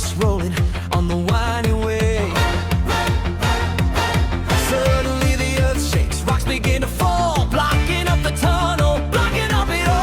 dust rolling on the winding way. Suddenly the earth shakes, rocks begin to fall, blocking up the tunnel, blocking up it all.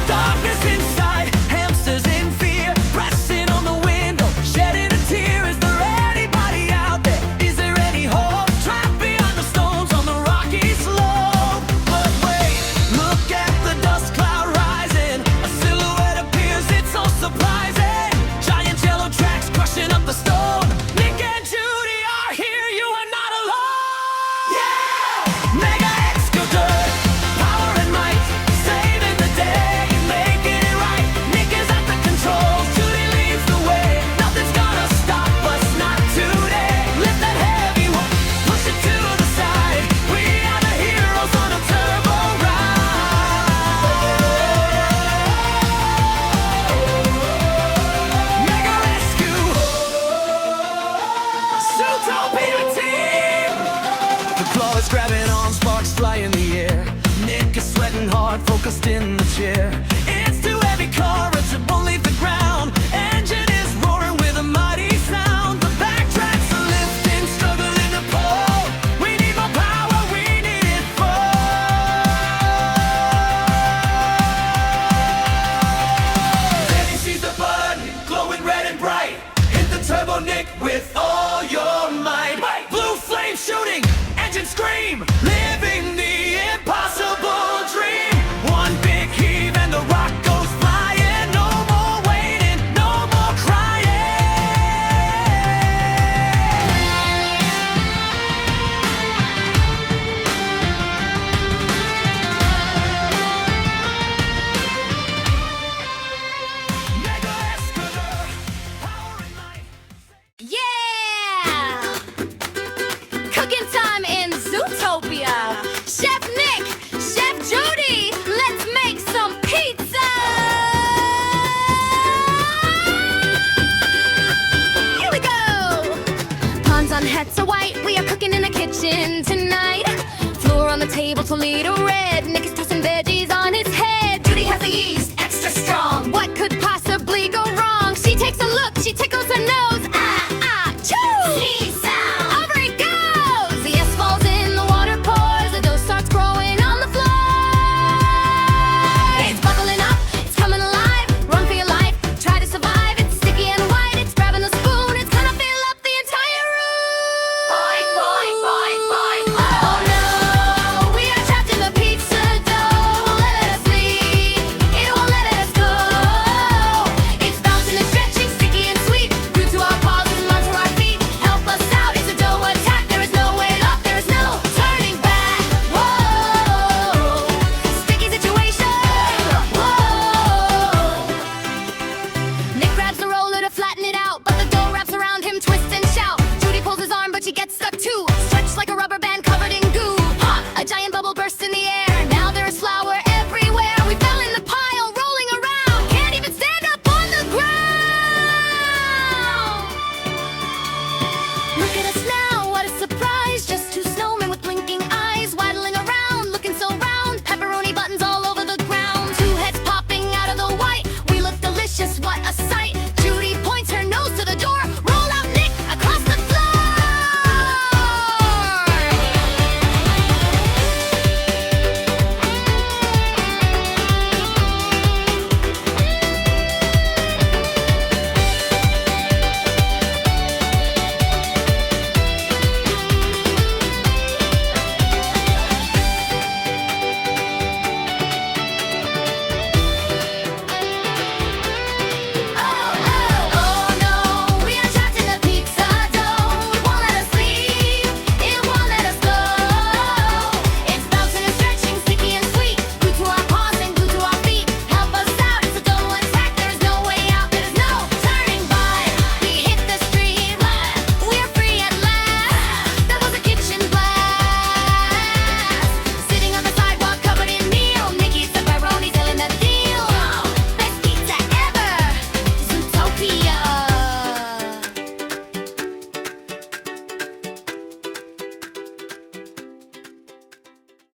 Darkness inside, hamsters in fear, pressing on the window, shedding a tear. Is there anybody out there? Is there any hope? Trapped behind the stones on the rocky slope. But wait, look at the dust cloud rising. A silhouette appears, it's so surprising. Giant yellow tracks crushing up the stone. Nick and Judy are here, you are not alone. Yeah! Mega excavator, power and might, saving the day, making it right. Nick is at the controls, Judy leads the way. Nothing's gonna stop us, not today. Lift that heavy one, push it to the side. We are the heroes on a turbo ride. Mega rescue, Zootopia team. The claw is grabbing on, sparks fly in the air. Nick is sweating hard, focused in the chair. It's too heavy, car, it won't leave the ground. Engine is roaring with a mighty sound. The backtracks are lifting, struggling to pull. We need more power, we need it full. Then he sees the button, glowing red and bright. Hit the turbo, Nick, with all your might. Blue flame shooting, engine scream, living the impossible dream. One big heave and the rock goes flying. No more waiting, no more crying. Mega excavator, power and might. Yeah! Cooking time in Zootopia. Chef Nick, Chef Judy, let's make some pizza! Here we go! Pawns on hats are white, we are cooking in the kitchen tonight. Floor on the table to lead a